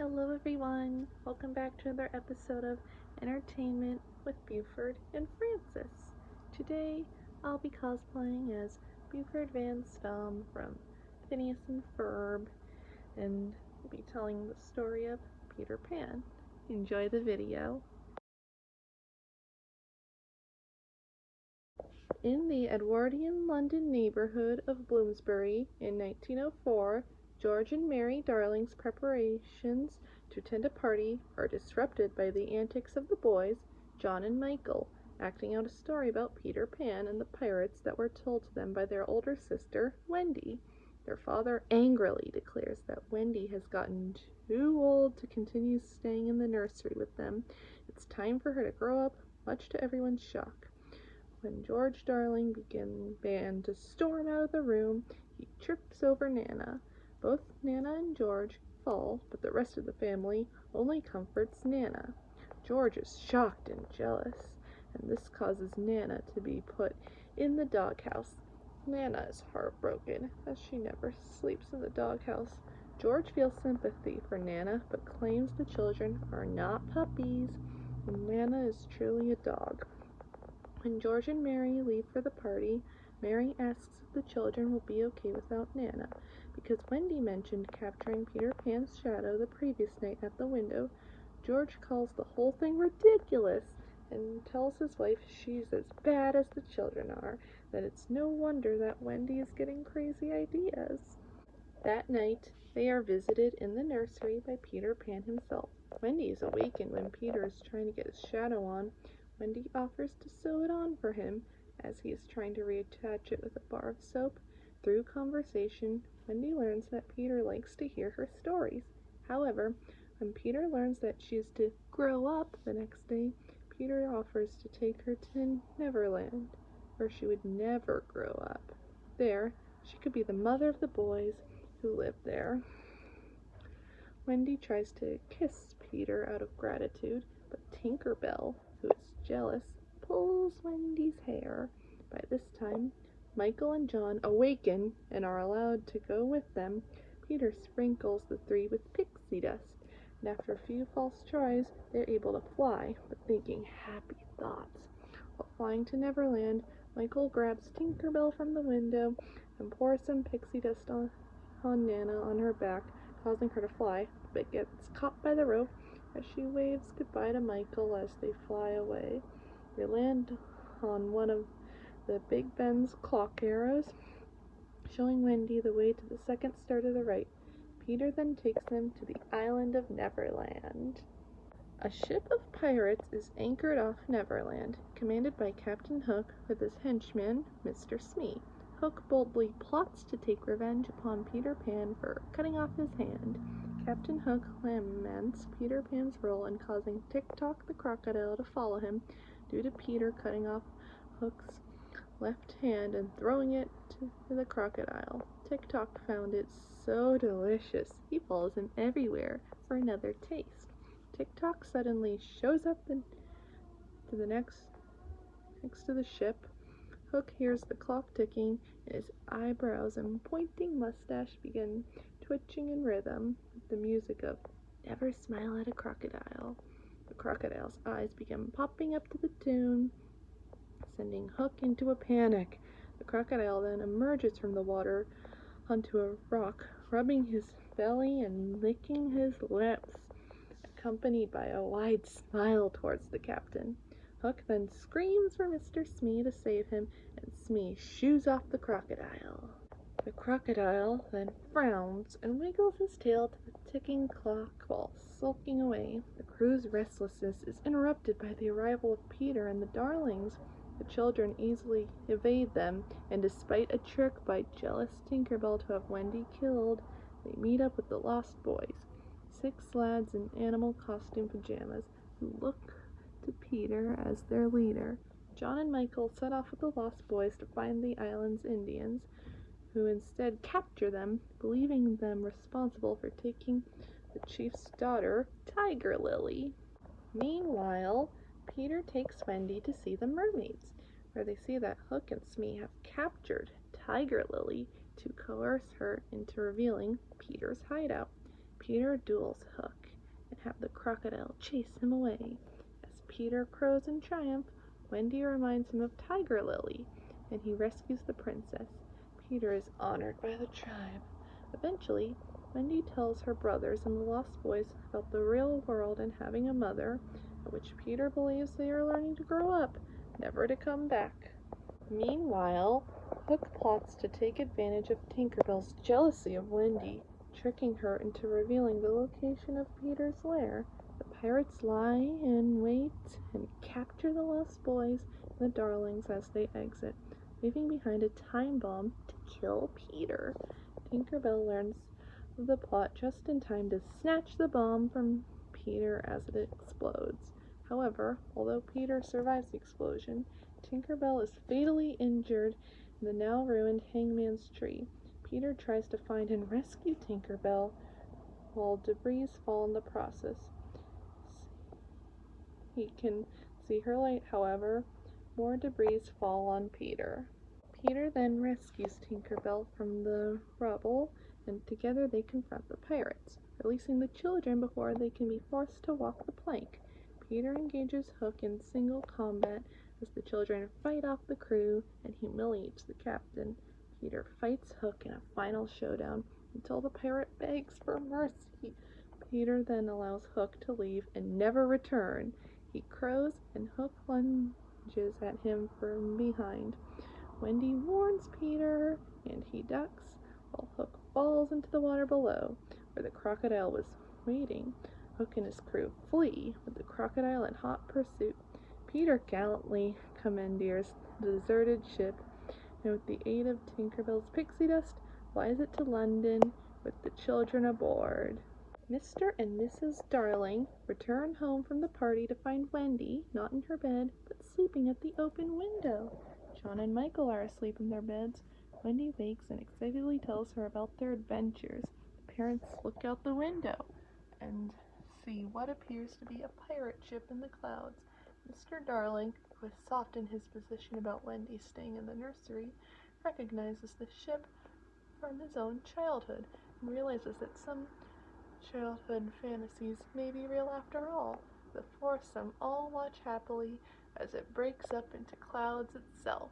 Hello everyone, welcome back to another episode of Entertainment with Buford and Francis. Today I'll be cosplaying as Buford Van Stom from Phineas and Ferb, and we'll be telling the story of Peter Pan. Enjoy the video. In the Edwardian London neighborhood of Bloomsbury in 1904, George and Mary Darling's preparations to attend a party are disrupted by the antics of the boys, John and Michael, acting out a story about Peter Pan and the pirates that were told to them by their older sister, Wendy. Their father angrily declares that Wendy has gotten too old to continue staying in the nursery with them. It's time for her to grow up, much to everyone's shock. When George Darling began to storm out of the room, he trips over Nana. Both Nana and George fall, but the rest of the family only comforts Nana. George is shocked and jealous, and this causes Nana to be put in the doghouse. Nana is heartbroken, as she never sleeps in the doghouse. George feels sympathy for Nana, but claims the children are not puppies, and Nana is truly a dog. When George and Mary leave for the party, Mary asks if the children will be okay without Nana, because Wendy mentioned capturing Peter Pan's shadow the previous night at the window. George calls the whole thing ridiculous and tells his wife she's as bad as the children are, that it's no wonder that Wendy is getting crazy ideas. That night, they are visited in the nursery by Peter Pan himself. Wendy is awakened when Peter is trying to get his shadow on. Wendy offers to sew it on for him as he is trying to reattach it with a bar of soap. Through conversation, Wendy learns that Peter likes to hear her stories. However, when Peter learns that she is to grow up the next day, Peter offers to take her to Neverland, where she would never grow up. There, she could be the mother of the boys who live there. Wendy tries to kiss Peter out of gratitude, but Tinkerbell, who is jealous, pulls Wendy's hair. By this time, Michael and John awaken and are allowed to go with them. Peter sprinkles the three with pixie dust, and after a few false tries, they're able to fly, but thinking happy thoughts. While flying to Neverland, Michael grabs Tinkerbell from the window and pours some pixie dust on Nana on her back, causing her to fly, but gets caught by the rope as she waves goodbye to Michael as they fly away. They land on one of the Big Ben's clock arrows, showing Wendy the way to the second star to the right. Peter then takes them to the island of Neverland. A ship of pirates is anchored off Neverland, commanded by Captain Hook with his henchman, Mr. Smee. Hook boldly plots to take revenge upon Peter Pan for cutting off his hand. Captain Hook laments Peter Pan's role in causing Tick-Tock the crocodile to follow him due to Peter cutting off Hook's left hand and throwing it to the crocodile. Tick-Tock found it so delicious, he follows him everywhere for another taste. Tick-Tock suddenly shows up next to the ship. Hook hears the clock ticking, and his eyebrows and pointing mustache begin twitching in rhythm with the music of Never Smile at a Crocodile. The crocodile's eyes begin popping up to the tune, sending Hook into a panic. The crocodile then emerges from the water onto a rock, rubbing his belly and licking his lips, accompanied by a wide smile towards the captain. Hook then screams for Mr. Smee to save him, and Smee shoos off the crocodile. The crocodile then frowns and wiggles his tail to the ticking clock while sulking away. The crew's restlessness is interrupted by the arrival of Peter and the Darlings. The children easily evade them, and despite a trick by jealous Tinkerbell to have Wendy killed, they meet up with the Lost Boys, 6 lads in animal costume pajamas who look to Peter as their leader. John and Michael set off with the Lost Boys to find the island's Indians, who instead capture them, believing them responsible for taking the chief's daughter, Tiger Lily. Meanwhile, Peter takes Wendy to see the mermaids, where they see that Hook and Smee have captured Tiger Lily to coerce her into revealing Peter's hideout. Peter duels Hook, and have the crocodile chase him away. As Peter crows in triumph, Wendy reminds him of Tiger Lily, and he rescues the princess. Peter is honored by the tribe. Eventually, Wendy tells her brothers and the Lost Boys about the real world and having a mother, at which Peter believes they are learning to grow up, never to come back. Meanwhile, Hook plots to take advantage of Tinkerbell's jealousy of Wendy, tricking her into revealing the location of Peter's lair. The pirates lie in wait and capture the Lost Boys and the Darlings as they exit, leaving behind a time bomb to kill Peter. Tinkerbell learns of the plot just in time to snatch the bomb from Peter as it explodes. However, although Peter survives the explosion, Tinkerbell is fatally injured in the now ruined Hangman's Tree. Peter tries to find and rescue Tinkerbell, while debris fall in the process. He can see her light, however, more debris fall on Peter. Peter then rescues Tinkerbell from the rubble, and together they confront the pirates, releasing the children before they can be forced to walk the plank. Peter engages Hook in single combat as the children fight off the crew and humiliates the captain. Peter fights Hook in a final showdown until the pirate begs for mercy. Peter then allows Hook to leave and never return. He crows and Hook lunges at him from behind. Wendy warns Peter, and he ducks, while Hook falls into the water below, where the crocodile was waiting. Hook and his crew flee, with the crocodile in hot pursuit. Peter gallantly commandeers the deserted ship, and with the aid of Tinkerbell's pixie dust, flies it to London with the children aboard. Mr. and Mrs. Darling return home from the party to find Wendy not in her bed, but sleeping at the open window. John and Michael are asleep in their beds. Wendy wakes and excitedly tells her about their adventures. The parents look out the window and see what appears to be a pirate ship in the clouds. Mr. Darling, who is soft in his position about Wendy staying in the nursery, recognizes the ship from his own childhood and realizes that some childhood fantasies may be real after all. The foursome all watch happily as it breaks up into clouds itself.